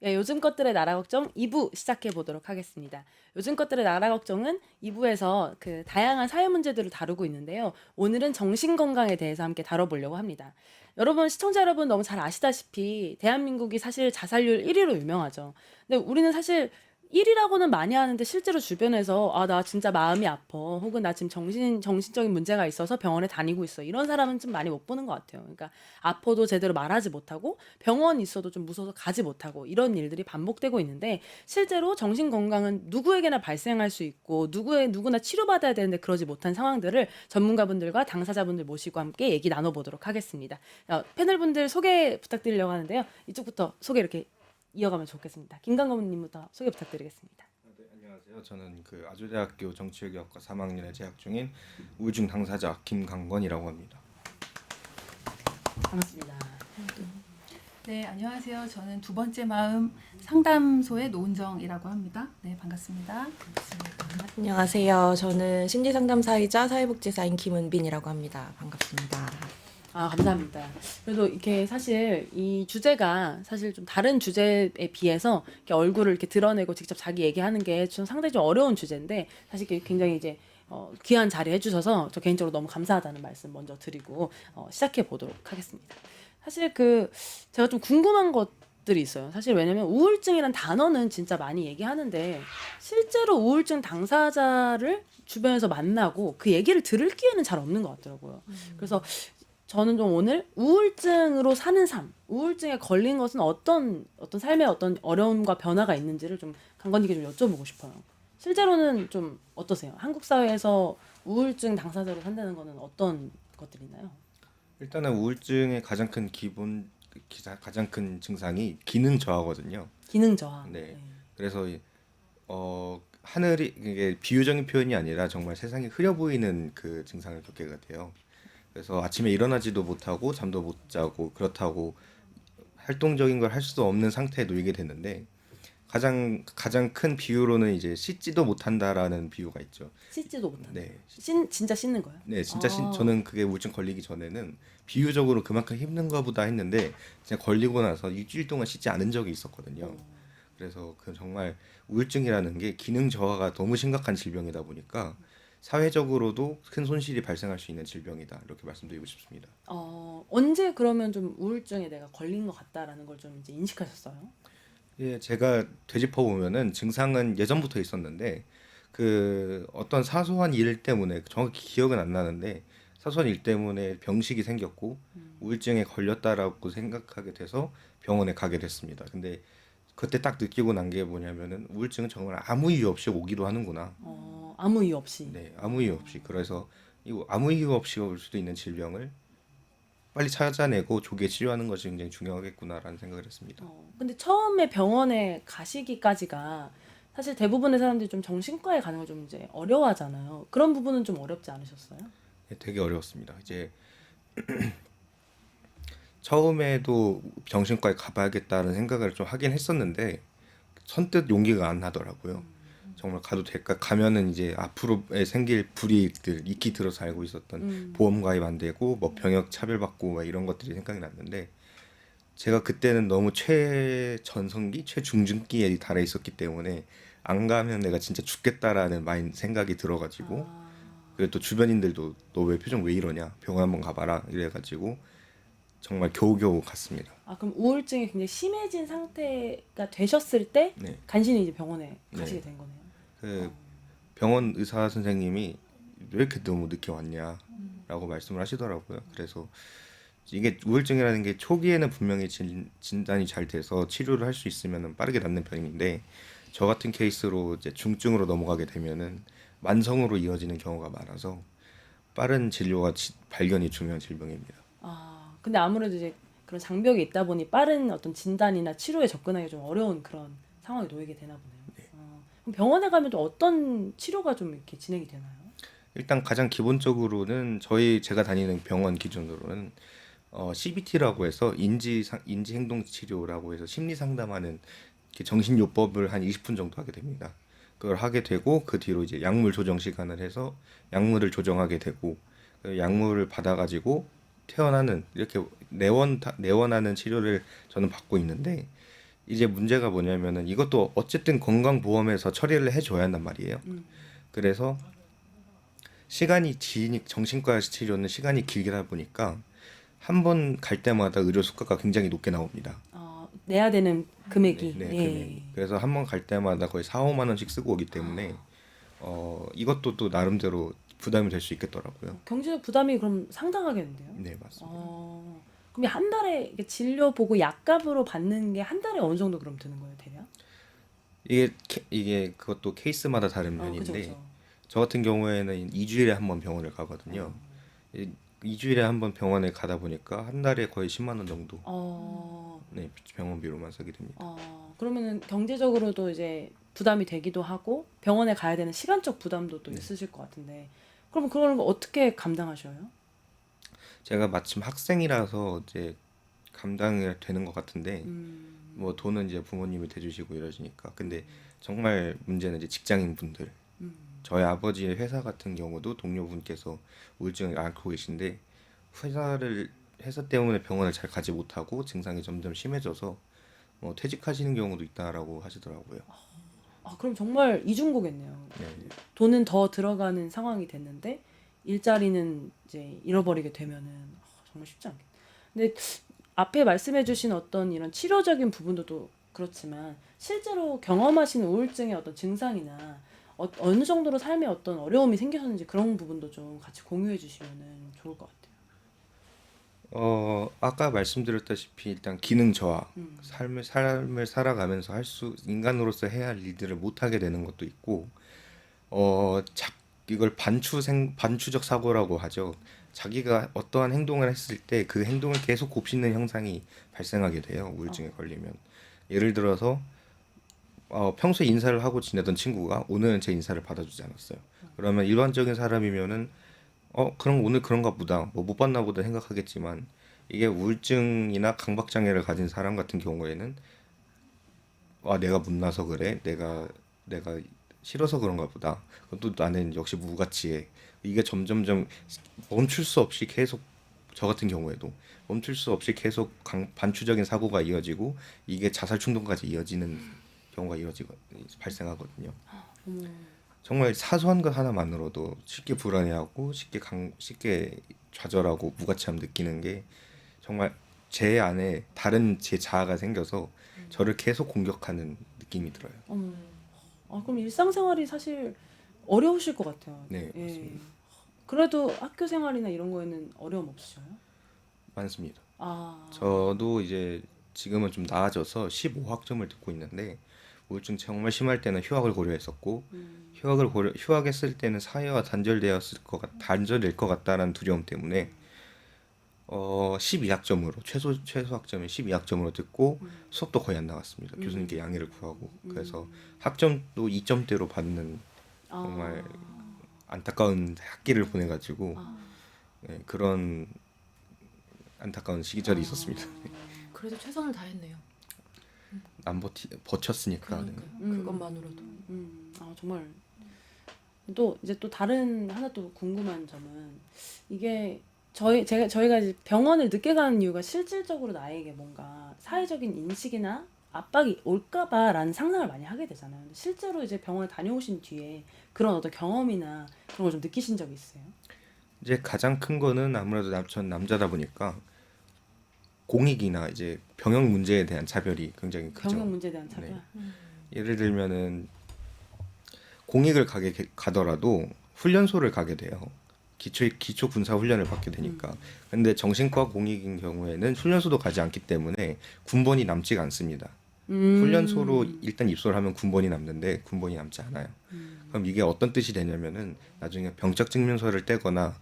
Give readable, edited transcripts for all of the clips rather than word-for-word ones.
예, 요즘 것들의 나라 걱정 2부 시작해 보도록 하겠습니다. 요즘 것들의 나라 걱정은 2부에서 그 다양한 사회 문제들을 다루고 있는데요. 오늘은 정신 건강에 대해서 함께 다뤄보려고 합니다. 여러분, 시청자 여러분 너무 잘 아시다시피 대한민국이 사실 자살률 1위로 유명하죠. 근데 우리는 사실 1위라고는 많이 하는데 실제로 주변에서 아, 나 진짜 마음이 아파. 혹은 나 지금 정신적인 문제가 있어서 병원에 다니고 있어. 이런 사람은 좀 많이 못 보는 것 같아요. 그러니까 아파도 제대로 말하지 못하고 병원 있어도 좀 무서워서 가지 못하고 이런 일들이 반복되고 있는데 실제로 정신 건강은 누구에게나 발생할 수 있고 누구나 치료받아야 되는데 그러지 못한 상황들을 전문가분들과 당사자분들 모시고 함께 얘기 나눠보도록 하겠습니다. 패널분들 소개 부탁드리려고 하는데요. 이쪽부터 소개 이렇게 이어가면 좋겠습니다. 김강건님부터 소개 부탁드리겠습니다. 네, 안녕하세요. 저는 그 아주대학교 정치외교학과 3학년에 재학 중인 우울증 당사자 김강건이라고 합니다. 반갑습니다. 네, 안녕하세요. 저는 두 번째 마음 상담소의 노은정이라고 합니다. 네, 반갑습니다. 안녕하세요. 저는 심리상담사이자 사회복지사인 김은빈이라고 합니다. 반갑습니다. 아, 감사합니다. 그래도 이렇게 사실 이 주제가 사실 좀 다른 주제에 비해서 이렇게 얼굴을 이렇게 드러내고 직접 자기 얘기하는 게 좀 상당히 좀 어려운 주제인데 사실 굉장히 이제 귀한 자리 해주셔서 저 개인적으로 너무 감사하다는 말씀 먼저 드리고 시작해 보도록 하겠습니다. 사실 제가 좀 궁금한 것들이 있어요. 사실 왜냐면 우울증이란 단어는 진짜 많이 얘기하는데 실제로 우울증 당사자를 주변에서 만나고 그 얘기를 들을 기회는 잘 없는 것 같더라고요. 그래서 저는 좀 오늘 우울증으로 사는 삶, 우울증에 걸린 것은 어떤 삶의 어떤 어려움과 변화가 있는지를 좀 강건님께 좀 여쭤보고 싶어요. 실제로는 좀 어떠세요? 한국 사회에서 우울증 당사자로 산다는 거는 어떤 것들이 있나요? 일단은 우울증의 가장 큰 증상이 기능 저하거든요. 기능 저하. 네. 네. 그래서 하늘이 이게 비유적인 표현이 아니라 정말 세상이 흐려 보이는 그 증상을 겪게 돼요. 그래서 아침에 일어나지도 못하고 잠도 못 자고 그렇다고 활동적인 걸 할 수도 없는 상태에 놓이게 되는데 가장 큰 비유로는 이제 씻지도 못한다라는 비유가 있죠. 씻지도 못한다. 네. 진짜 씻는 거예요? 네, 진짜 아, 저는 그게 우울증 걸리기 전에는 비유적으로 그만큼 힘든가 보다 했는데 진짜 걸리고 나서 일주일 동안 씻지 않은 적이 있었거든요. 그래서 그 정말 우울증이라는 게 기능 저하가 너무 심각한 질병이다 보니까 사회적으로도 큰 손실이 발생할 수 있는 질병이다. 이렇게 말씀드리고 싶습니다. 언제 그러면 좀 우울증에 내가 걸린 것 같다라는 걸 좀 이제 인식하셨어요? 예, 제가 되짚어 보면은 증상은 예전부터 있었는데 그 어떤 사소한 일 때문에 정확히 기억은 안 나는데 사소한 일 때문에 병식이 생겼고 우울증에 걸렸다라고 생각하게 돼서 병원에 가게 됐습니다. 근데 그때 딱 느끼고 난 게 뭐냐면은 우울증은 정말 아무 이유 없이 오기도 하는구나. 아무 이유 없이. 네, 아무 이유 없이. 그래서 이 아무 이유 없이 올 수도 있는 질병을 빨리 찾아내고 조기에 치료하는 것이 굉장히 중요하겠구나라는 생각을 했습니다. 근데 처음에 병원에 가시기까지가 사실 대부분의 사람들이 좀 정신과에 가는 걸 좀 이제 어려워하잖아요. 그런 부분은 좀 어렵지 않으셨어요? 네, 되게 어려웠습니다. 이제 처음에도 정신과에 가봐야겠다는 생각을 좀 하긴 했었는데 선뜻 용기가 안 나더라고요. 정말 가도 될까? 가면은 이제 앞으로에 생길 불이익들 익히 들어서 알고 있었던 보험 가입 안 되고 뭐 병역 차별받고 막 이런 것들이 생각이 났는데 제가 그때는 너무 최전성기, 최중증기에 달해 있었기 때문에 안 가면 내가 진짜 죽겠다라는 생각이 들어가지고 그리고 또 주변인들도 너 왜 표정 왜 이러냐 병원 한번 가봐라 이래가지고 정말 겨우겨우 갔습니다. 그럼 우울증이 굉장히 심해진 상태가 되셨을 때 네. 간신히 이제 병원에 네. 가시게 된 거네요. 그 병원 의사 선생님이 왜 이렇게 너무 늦게 왔냐라고 말씀을 하시더라고요. 그래서 이게 우울증이라는 게 초기에는 분명히 진단이 잘 돼서 치료를 할 수 있으면 빠르게 낫는 편인데 저 같은 케이스로 이제 중증으로 넘어가게 되면은 만성으로 이어지는 경우가 많아서 빠른 진료와 발견이 중요한 질병입니다. 근데 아무래도 이제 그런 장벽이 있다 보니 빠른 어떤 진단이나 치료에 접근하기 좀 어려운 그런 상황에 놓이게 되나 보네요. 그럼 병원에 가면 또 어떤 치료가 좀 이렇게 진행이 되나요? 일단 가장 기본적으로는 제가 다니는 병원 기준으로는 CBT라고 해서 인지 행동 치료라고 해서 심리 상담하는 정신요법을 한 20분 정도 하게 됩니다. 그걸 하게 되고 그 뒤로 이제 약물 조정 시간을 해서 약물을 조정하게 되고 그 약물을 받아가지고 퇴원하는 이렇게 내원하는 치료를 저는 받고 있는데 이제 문제가 뭐냐면은 이것도 어쨌든 건강보험에서 처리를 해줘야 한단 말이에요. 그래서 시간이 정신과 치료는 시간이 길다 보니까 한 번 갈 때마다 의료 수가가 굉장히 높게 나옵니다. 내야 되는 금액이. 네, 예. 금액이. 그래서 한 번 갈 때마다 거의 4, 5만 원씩 쓰고 오기 때문에 이것도 또 나름대로 부담이 될 수 있겠더라고요. 경제적 부담이 그럼 상당하겠는데요. 네, 맞습니다. 그럼 한 달에 이렇게 진료 보고 약값으로 받는 게 한 달에 어느 정도 그럼 드는 거예요, 대략? 이게 그것도 케이스마다 다른 그죠, 면인데 그죠. 저 같은 경우에는 2주일에 한 번 병원을 가거든요. 2주일에 한 번 병원에 가다 보니까 한 달에 거의 10만 원 정도 네, 병원비로만 쓰게 됩니다. 그러면은 경제적으로도 이제 부담이 되기도 하고 병원에 가야 되는 시간적 부담도 또 네. 있으실 것 같은데 그럼 그걸 어떻게 감당하셔요? 제가 마침 학생이라서 이제 감당이 되는 것 같은데 뭐 돈은 이제 부모님이 대주시고 이러시니까 근데 정말 문제는 이제 직장인 분들 저희 아버지의 회사 같은 경우도 동료분께서 우울증을 앓고 계신데 회사 때문에 병원을 잘 가지 못하고 증상이 점점 심해져서 퇴직하시는 경우도 있다라고 하시더라고요. 그럼 정말 이중고겠네요. 네. 돈은 더 들어가는 상황이 됐는데 일자리는 이제 잃어버리게 되면은 정말 쉽지 않겠. 근데 앞에 말씀해주신 어떤 이런 치료적인 부분도 또 그렇지만 실제로 경험하신 우울증의 어떤 증상이나 어느 정도로 삶에 어떤 어려움이 생기셨는지 그런 부분도 좀 같이 공유해 주시면은 좋을 것 같아요. 아까 말씀드렸다시피 일단 기능 저하, 음. 삶을 살아가면서 인간으로서 해야 할 일들을 못 하게 되는 것도 있고, 이걸 반추적 사고라고 하죠. 자기가 어떠한 행동을 했을 때 그 행동을 계속 곱씹는 형상이 발생하게 돼요. 우울증에 걸리면. 예를 들어서 평소에 인사를 하고 지내던 친구가 오늘은 제 인사를 받아주지 않았어요. 그러면 일반적인 사람이면은 그럼 오늘 그런가 보다, 뭐 못 봤나 보다 생각하겠지만 이게 우울증이나 강박장애를 가진 사람 같은 경우에는 내가 못나서 그래, 내가 싫어서 그런가 보다. 또 나는 역시 무가치해. 이게 점점점 멈출 수 없이 계속 저 같은 경우에도 멈출 수 없이 계속 반추적인 사고가 이어지고 이게 자살 충동까지 이어지는 경우가 발생하거든요. 정말 사소한 것 하나만으로도 쉽게 불안해하고 쉽게 좌절하고 무가치함 느끼는 게 정말 제 안에 다른 제 자아가 생겨서 저를 계속 공격하는 느낌이 들어요. 그럼 일상생활이 사실 어려우실 것 같아요. 네, 예. 맞습니다. 그래도 학교 생활이나 이런 거에는 어려움 없으셔요? 많습니다. 아, 저도 이제 지금은 좀 나아져서 15학점을 듣고 있는데 우울증 정말 심할 때는 휴학을 고려했었고 휴학했을 때는 사회와 단절될 것 같다라는 두려움 때문에 12학점으로 최소 학점이 12학점으로 듣고 수업도 거의 안 나갔습니다. 교수님께 양해를 구하고 그래서 학점도 2점대로 받는 정말 안타까운 학기를 보내가지고 네, 그런 안타까운 시기절이 있었습니다. 그래도 최선을 다했네요. 안 버텼으니까. 네. 그러니까요. 그것만으로도. 정말 또 이제 또 다른 하나 또 궁금한 점은 이게 저희가 이제 병원을 늦게 가는 이유가 실질적으로 나에게 뭔가 사회적인 인식이나 압박이 올까봐라는 상상을 많이 하게 되잖아요. 근데 실제로 이제 병원에 다녀오신 뒤에 그런 어떤 경험이나 그런 걸 좀 느끼신 적이 있어요? 이제 가장 큰 거는 아무래도 전 남자다 보니까 공익이나 이제 병역 문제에 대한 차별이 굉장히 크죠. 병역 문제에 대한 차별. 네. 예를 들면은 공익을 가더라도 훈련소를 가게 돼요. 기초 군사 훈련을 받게 되니까. 근데 정신과 공익인 경우에는 훈련소도 가지 않기 때문에 군번이 남지가 않습니다. 훈련소로 일단 입소를 하면 군번이 남는데 군번이 남지 않아요. 그럼 이게 어떤 뜻이 되냐면은 나중에 병적 증명서를 떼거나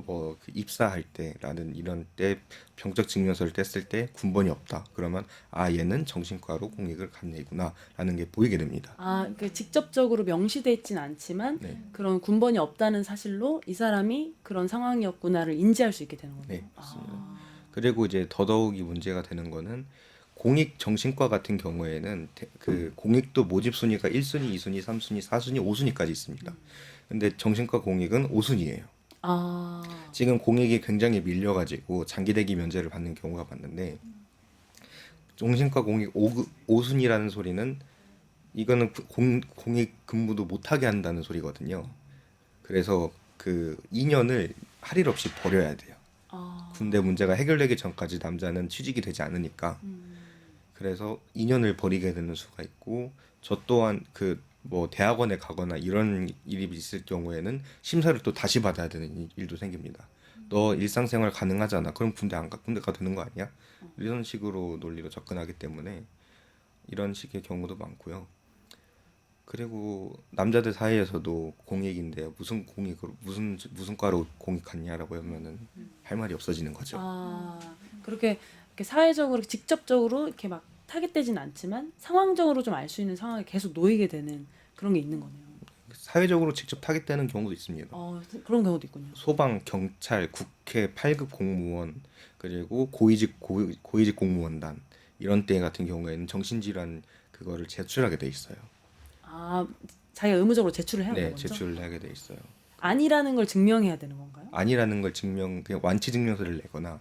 그 입사할 때라는 이런 때 병적 증명서를 뗐을 때 군번이 없다. 그러면 얘는 정신과로 공익을 간 애구나라는 게 보이게 됩니다. 그 직접적으로 명시돼 있진 않지만 네. 그런 군번이 없다는 사실로 이 사람이 그런 상황이었구나를 인지할 수 있게 되는 거네요. 네, 맞습니다. 그리고 이제 더더욱이 문제가 되는 거는 공익 정신과 같은 경우에는 그 공익도 모집 순위가 1순위, 2순위, 3순위, 4순위, 5순위까지 있습니다. 근데 정신과 공익은 5순위예요. 지금 공익이 굉장히 밀려가지고 장기 대기 면제를 받는 경우가 많은데 정신과 공익 오순이라는 소리는 이거는 공익 근무도 못하게 한다는 소리거든요. 그래서 그 2년을 할 일 없이 버려야 돼요. 아, 군대 문제가 해결되기 전까지 남자는 취직이 되지 않으니까. 그래서 2년을 버리게 되는 수가 있고, 저 또한 그 뭐 대학원에 가거나 이런 일이 있을 경우에는 심사를 또 다시 받아야 되는 일도 생깁니다. 너 일상생활 가능하잖아. 그럼 군대 안 가, 군대 가도 되는 거 아니야? 이런 식으로 논리로 접근하기 때문에 이런 식의 경우도 많고요. 그리고 남자들 사이에서도 공익인데 무슨 공익으로 무슨 과로 공익 갔냐라고 하면은 할 말이 없어지는 거죠. 아, 이렇게 사회적으로 직접적으로 이렇게 막 타겟되진 않지만 상황적으로 좀 알 수 있는 상황에 계속 놓이게 되는 그런 게 있는 거네요. 사회적으로 직접 타겟되는 경우도 있습니다. 그런 경우도 있군요. 소방, 경찰, 국회, 8급 공무원, 그리고 고위직 공무원단 이런 때 같은 경우에는 정신질환 그거를 제출하게 돼 있어요. 아, 자기가 의무적으로 제출을 해야 네, 돼요, 먼저? 제출을 하게 돼 있어요. 아니라는 걸 증명해야 되는 건가요? 아니라는 걸 그냥 완치 증명서를 내거나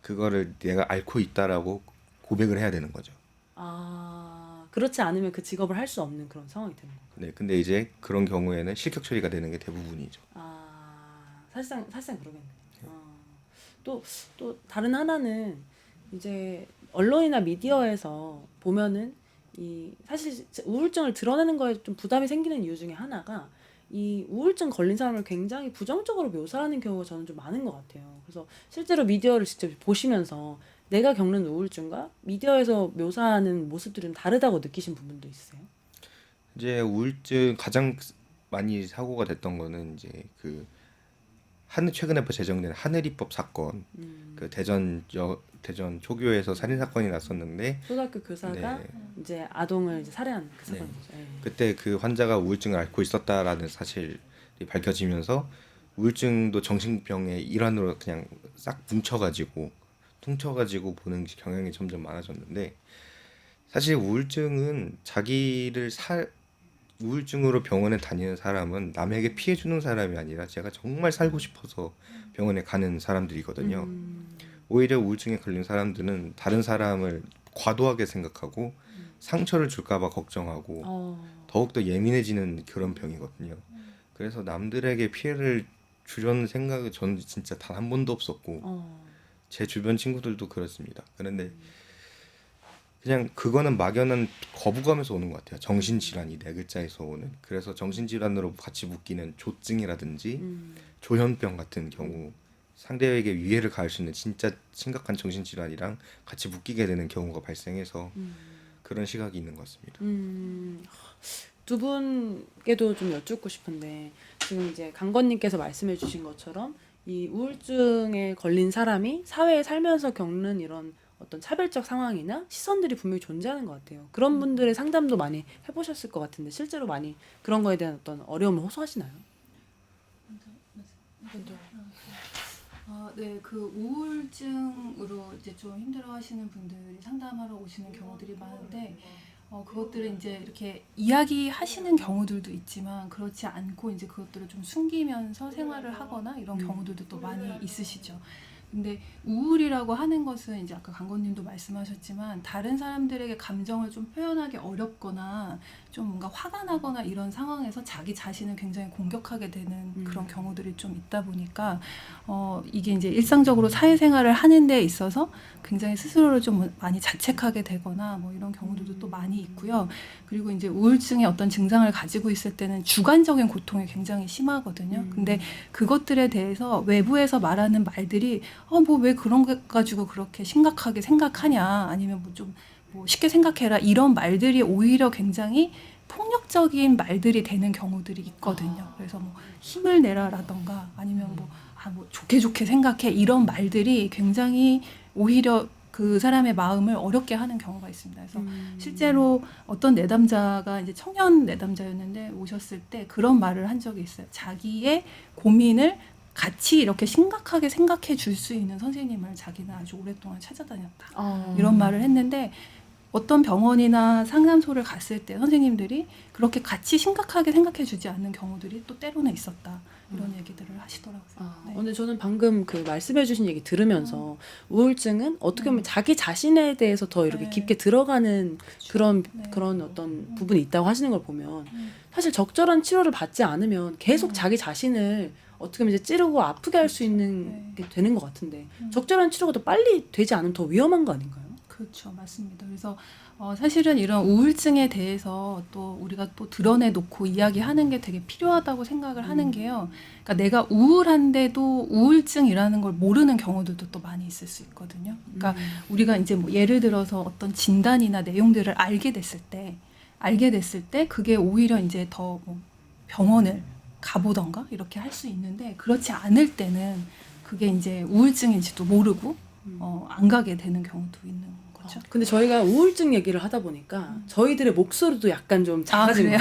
그거를 내가 앓고 있다라고 고백을 해야 되는 거죠. 아, 그렇지 않으면 그 직업을 할 수 없는 그런 상황이 되는 건가요? 네, 근데 이제 그런 경우에는 실격 처리가 되는 게 대부분이죠. 아, 사실상 그러겠네요. 또 다른 하나는 이제 언론이나 미디어에서 보면은 사실 우울증을 드러내는 거에 좀 부담이 생기는 이유 중에 하나가 이 우울증 걸린 사람을 굉장히 부정적으로 묘사하는 경우가 저는 좀 많은 것 같아요. 그래서 실제로 미디어를 직접 보시면서 내가 겪는 우울증과 미디어에서 묘사하는 모습들이 좀 다르다고 느끼신 부분도 있으세요? 이제 우울증 가장 많이 사고가 됐던 거는 이제 그 최근에 제정된 하늘이법 사건, 그 대전 초교에서 살인 사건이 났었는데 초등학교 교사가 네. 이제 아동을 이제 살해한 그 네. 사건이죠. 예. 그때 그 환자가 우울증을 앓고 있었다라는 사실이 밝혀지면서 우울증도 정신병의 일환으로 그냥 싹 퉁쳐가지고 보는 경향이 점점 많아졌는데 사실 우울증으로 병원에 다니는 사람은 남에게 피해 주는 사람이 아니라 제가 정말 살고 싶어서 병원에 가는 사람들이거든요. 오히려 우울증에 걸린 사람들은 다른 사람을 과도하게 생각하고 상처를 줄까봐 걱정하고 더욱더 예민해지는 그런 병이거든요. 그래서 남들에게 피해를 주려는 생각이 저는 진짜 단 한 번도 없었고 제 주변 친구들도 그렇습니다. 그런데 그냥 그거는 막연한 거부감에서 오는 것 같아요. 정신질환이 네 글자에서 오는. 그래서 정신질환으로 같이 묶이는 조증이라든지 조현병 같은 경우 상대에게 위해를 가할 수 있는 진짜 심각한 정신질환이랑 같이 묶이게 되는 경우가 발생해서 그런 시각이 있는 것 같습니다. 두 분께도 좀 여쭙고 싶은데 지금 이제 강건님께서 말씀해 주신 것처럼 이 우울증에 걸린 사람이 사회에 살면서 겪는 이런 어떤 차별적 상황이나 시선들이 분명히 존재하는 것 같아요. 그런 분들의 상담도 많이 해보셨을 것 같은데 실제로 많이 그런 거에 대한 어떤 어려움을 호소하시나요? 먼저. 네, 그 우울증으로 이제 좀 힘들어하시는 분들이 상담하러 오시는 경우들이 많은데 그것들은 이제 이렇게 이야기하시는 경우들도 있지만 그렇지 않고 이제 그것들을 좀 숨기면서 생활을 하거나 이런 경우들도 또 많이 있으시죠. 근데 우울이라고 하는 것은 이제 아까 강건님도 말씀하셨지만 다른 사람들에게 감정을 좀 표현하기 어렵거나 좀 뭔가 화가 나거나 이런 상황에서 자기 자신을 굉장히 공격하게 되는 그런 경우들이 좀 있다 보니까 이게 이제 일상적으로 사회생활을 하는 데 있어서 굉장히 스스로를 좀 많이 자책하게 되거나 뭐 이런 경우들도 또 많이 있고요. 그리고 이제 우울증의 어떤 증상을 가지고 있을 때는 주관적인 고통이 굉장히 심하거든요. 근데 그것들에 대해서 외부에서 말하는 말들이 뭐 왜 그런 거 가지고 그렇게 심각하게 생각하냐 아니면 뭐 쉽게 생각해라 이런 말들이 오히려 굉장히 폭력적인 말들이 되는 경우들이 있거든요. 그래서 뭐 힘을 내라라던가 아니면 뭐 좋게 생각해 이런 말들이 굉장히 오히려 그 사람의 마음을 어렵게 하는 경우가 있습니다. 그래서 실제로 어떤 내담자가 이제 청년 내담자였는데 오셨을 때 그런 말을 한 적이 있어요. 자기의 고민을 같이 이렇게 심각하게 생각해 줄 수 있는 선생님을 자기는 아주 오랫동안 찾아다녔다. 이런 말을 했는데 어떤 병원이나 상담소를 갔을 때 선생님들이 그렇게 같이 심각하게 생각해 주지 않는 경우들이 또 때로는 있었다. 이런 얘기들을 하시더라고요. 네. 근데 저는 방금 그 말씀해주신 얘기 들으면서 우울증은 어떻게 보면 자기 자신에 대해서 더 이렇게 네. 깊게 들어가는 그런 네. 그런 어떤 부분이 있다고 하시는 걸 보면 사실 적절한 치료를 받지 않으면 계속 자기 자신을 어떻게 보면 이제 찌르고 아프게 할 수 있는 네. 게 되는 것 같은데 적절한 치료가 더 빨리 되지 않으면 더 위험한 거 아닌가요? 그렇죠, 맞습니다. 그래서 사실은 이런 우울증에 대해서 또 우리가 또 드러내놓고 이야기하는 게 되게 필요하다고 생각을 하는 게요. 그러니까 내가 우울한데도 우울증이라는 걸 모르는 경우들도 또 많이 있을 수 있거든요. 그러니까 우리가 이제 뭐 예를 들어서 어떤 진단이나 내용들을 알게 됐을 때 그게 오히려 이제 더 뭐 병원을 가보던가 이렇게 할 수 있는데 그렇지 않을 때는 그게 이제 우울증인지도 모르고 안 가게 되는 경우도 있는 거죠. 근데 저희가 우울증 얘기를 하다 보니까 저희들의 목소리도 약간 좀 작아진 그래요?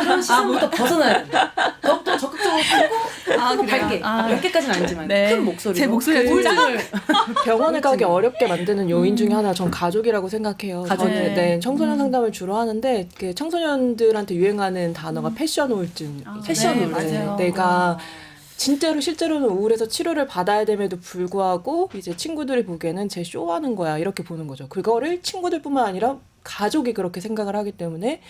그런 시선부터 벗어나야 된다. 더욱더 적극적으로 크고 그래요? 밝게 몇 개까지는 아니지만 네. 큰 목소리로 제 목소리가 좀 우울증을 병원을 가기 어렵게 만드는 요인 중에 하나 전 가족이라고 생각해요. 가족. 저는 청소년 상담을 주로 하는데 그 청소년들한테 유행하는 단어가 패션 우울증. 패션 우울증. 맞아요. 내가 진짜로 실제로는 우울해서 치료를 받아야 됨에도 불구하고 이제 친구들이 보기에는 쟤 쇼하는 거야 이렇게 보는 거죠. 그거를 친구들뿐만 아니라 가족이 그렇게 생각을 하기 때문에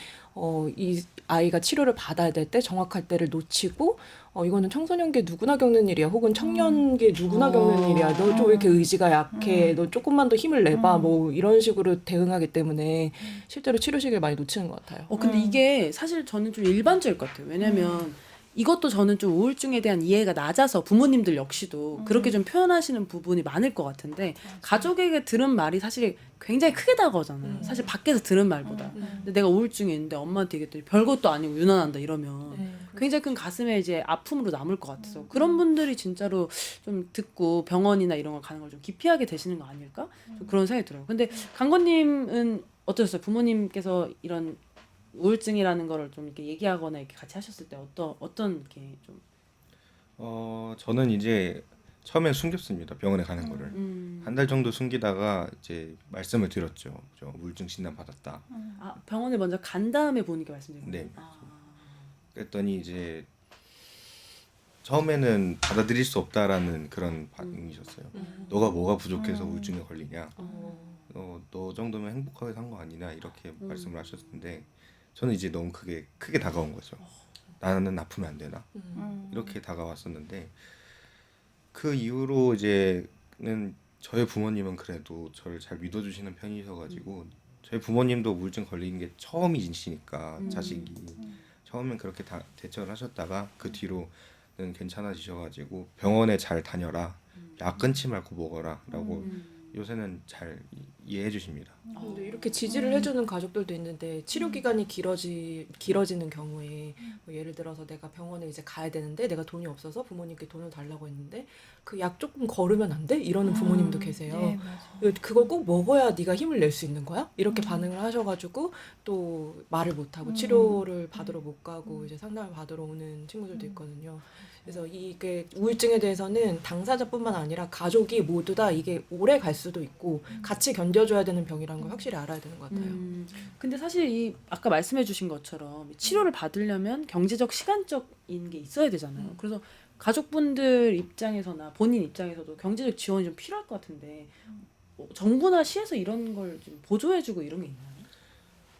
이 아이가 치료를 받아야 될 때 정확할 때를 놓치고 이거는 청소년기 누구나 겪는 일이야 혹은 청년기 누구나 겪는 일이야 너 좀 왜 이렇게 의지가 약해 너 조금만 더 힘을 내봐 뭐 이런 식으로 대응하기 때문에 실제로 치료 시기를 많이 놓치는 것 같아요. 근데 이게 사실 저는 좀 일반적일 것 같아요. 왜냐면 이것도 저는 좀 우울증에 대한 이해가 낮아서 부모님들 역시도 그렇게 좀 표현하시는 부분이 많을 것 같은데 가족에게 들은 말이 사실 굉장히 크게 다가오잖아요. 사실 밖에서 들은 말보다. 근데 내가 우울증이 있는데 엄마한테 얘기했더니 별것도 아니고 유난한다 이러면 굉장히 큰 가슴에 이제 아픔으로 남을 것 같아서 그런 분들이 진짜로 좀 듣고 병원이나 이런 걸 가는 걸 좀 기피하게 되시는 거 아닐까? 좀 그런 생각이 들어요. 근데 강건님은 어떠셨어요? 부모님께서 이런 우울증이라는 거를 좀 이렇게 얘기하거나 이렇게 같이 하셨을 때 어떤 이렇게 좀 저는 이제 처음엔 숨겼습니다. 병원에 가는 거를. 한 달 정도 숨기다가 이제 말씀을 드렸죠. 저 우울증 진단 받았다. 병원에 먼저 간 다음에 보는 게 말씀드린 거예요? 네. 그랬더니 이제 처음에는 받아들일 수 없다라는 그런 반응이셨어요. 너가 뭐가 부족해서 우울증에 걸리냐? 너 정도면 행복하게 산 거 아니냐? 이렇게 말씀을 하셨는데 저는 이제 너무 크게 다가온 거죠. 나는 아프면 안 되나? 이렇게 다가왔었는데 그 이후로 이제는 저희 부모님은 그래도 저를 잘 믿어주시는 편이셔가지고 저희 부모님도 우울증 걸린 게 처음이시니까 자식이 처음엔 그렇게 대처를 하셨다가 그 뒤로는 괜찮아지셔가지고 병원에 잘 다녀라, 약 끊지 말고 먹어라라고 요새는 잘 이해해 주십니다. 근데 이렇게 지지를 해주는 가족들도 있는데 치료 기간이 길어지는 경우에 뭐 예를 들어서 내가 병원에 이제 가야 되는데 내가 돈이 없어서 부모님께 돈을 달라고 했는데 그 약 조금 걸으면 안 돼? 이러는 부모님도 계세요. 네, 맞아요. 그걸 꼭 먹어야 네가 힘을 낼 수 있는 거야? 이렇게 반응을 하셔가지고 또 말을 못하고 치료를 받으러 못 가고 이제 상담을 받으러 오는 친구들도 있거든요. 그래서 이게 우울증에 대해서는 당사자뿐만 아니라 가족이 모두 다 이게 오래 갈 수도 있고 같이 견뎌줘야 되는 병이라는 걸 확실히 알아야 되는 것 같아요. 근데 사실 이 아까 말씀해주신 것처럼 치료를 받으려면 경제적 시간적인 게 있어야 되잖아요. 그래서 가족분들 입장에서나 본인 입장에서도 경제적 지원이 좀 필요할 것 같은데 정부나 시에서 이런 걸 좀 보조해주고 이런 게 있나요?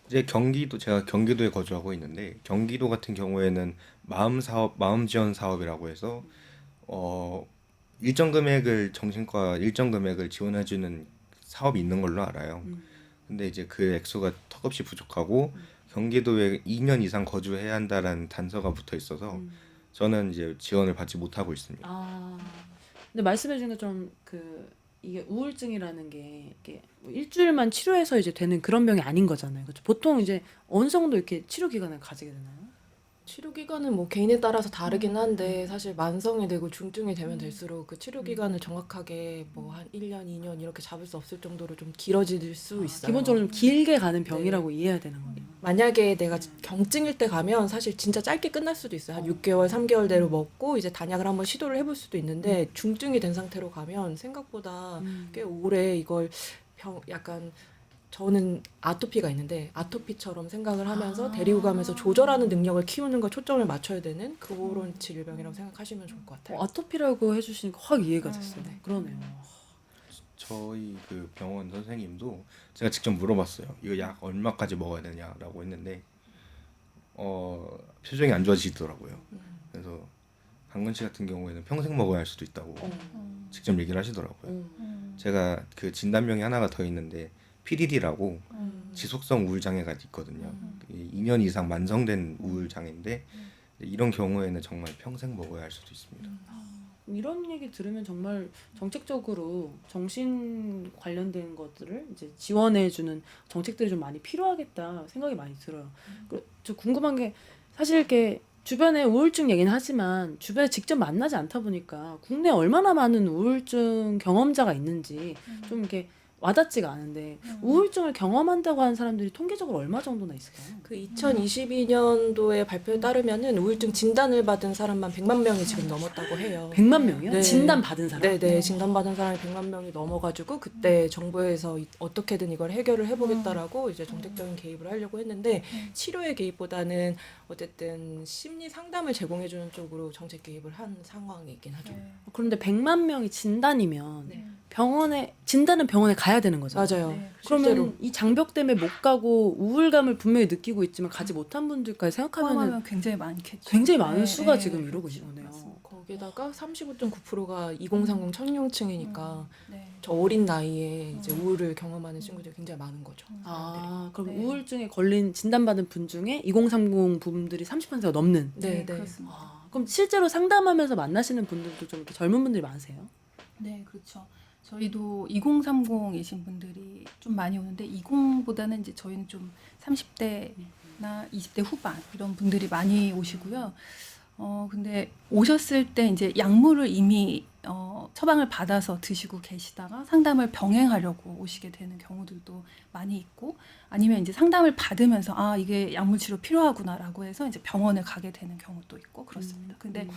이제 제가 경기도에 거주하고 있는데 경기도 같은 경우에는 마음 지원 사업이라고 해서 정신과 일정 금액을 지원해주는 사업이 있는 걸로 알아요. 근데 이제 그 액수가 턱없이 부족하고 경기도에 2년 이상 거주해야 한다라는 단서가 붙어 있어서 저는 이제 지원을 받지 못하고 있습니다. 근데 말씀해주신 것처럼 이게 우울증이라는 게 이렇게 뭐 일주일만 치료해서 이제 되는 그런 병이 아닌 거잖아요. 그렇죠? 보통 이제 어느 정도 이렇게 치료 기간을 가지게 되나요? 치료 기간은 뭐 개인에 따라서 다르긴 한데 사실 만성이 되고 중증이 되면 될수록 그 치료 기간을 정확하게 뭐 한 1년, 2년 이렇게 잡을 수 없을 정도로 좀 길어질 수 있어요. 기본적으로 좀 길게 가는 병이라고 이해해야 되는 거네요. 만약에 내가 경증일 때 가면 사실 진짜 짧게 끝날 수도 있어요. 한 6개월, 3개월대로 먹고 이제 단약을 한번 시도를 해볼 수도 있는데 중증이 된 상태로 가면 생각보다 꽤 오래 이걸 약간 저는 아토피가 있는데 아토피처럼 생각을 하면서 데리고 가면서 조절하는 능력을 키우는 거 초점을 맞춰야 되는 그런 질병이라고 생각하시면 좋을 것 같아요. 아토피라고 해주시니까 확 이해가 됐어요. 네. 그러네요. 저희 그 병원 선생님도 제가 직접 물어봤어요. 이거 약 얼마까지 먹어야 되냐라고 했는데 표정이 안 좋아지더라고요. 그래서 강건 씨 같은 경우에는 평생 먹어야 할 수도 있다고 직접 얘기를 하시더라고요. 제가 그 진단명이 하나가 더 있는데 PDD라고 지속성 우울 장애가 있거든요. 2년 이상 만성된 우울 장애인데 이런 경우에는 정말 평생 먹어야 할 수도 있습니다. 이런 얘기 들으면 정말 정책적으로 정신 관련된 것들을 이제 지원해주는 정책들이 좀 많이 필요하겠다 생각이 많이 들어요. 저 궁금한 게 사실 이렇게 주변에 우울증 얘기는 하지만 주변에 직접 만나지 않다 보니까 국내에 얼마나 많은 우울증 경험자가 있는지 좀 이렇게 와닿지가 않은데 우울증을 경험한다고 하는 사람들이 통계적으로 얼마 정도나 있을까요? 그 2022년도에 발표에 따르면은 우울증 진단을 받은 사람만 100만 명이 지금 넘었다고 해요. 100만 명이요? 네. 진단 받은 사람? 네네, 진단받은 사람이 100만 명이 넘어가지고 그때 정부에서 어떻게든 이걸 해결을 해보겠다라고 이제 정책적인 개입을 하려고 했는데 치료의 개입보다는 어쨌든 심리 상담을 제공해주는 쪽으로 정책 개입을 한 상황이긴 하죠. 그런데 100만 명이 진단이면 네. 진단은 병원에 가야 되는 거죠. 맞아요. 네, 그러면 실제로. 이 장벽 때문에 못 가고 우울감을 분명히 느끼고 있지만 가지 못한 분들까지 생각하면 포함하면 굉장히 많겠죠. 굉장히 많은 네, 수가 네, 지금 네, 이러고 그렇죠. 있는 거네요. 맞습니다. 거기다가 35.9%가 2030 청년층이니까 네. 저 어린 나이에 이제 우울을 경험하는 친구들이 굉장히 많은 거죠. 아, 그럼 네. 우울증에 걸린 진단받은 분 중에 2030 부분들이 30%가 넘는. 네, 네, 네. 그렇습니다. 그럼 실제로 상담하면서 만나시는 분들도 좀 이렇게 젊은 분들이 많으세요? 네, 그렇죠. 저희도 2030이신 분들이 좀 많이 오는데 20보다는 이제 저희는 좀 30대나 20대 후반 이런 분들이 많이 오시고요. 근데 오셨을 때 이제 약물을 이미 처방을 받아서 드시고 계시다가 상담을 병행하려고 오시게 되는 경우들도 많이 있고 아니면 이제 상담을 받으면서 아, 이게 약물 치료 필요하구나라고 해서 이제 병원에 가게 되는 경우도 있고 그렇습니다. 근데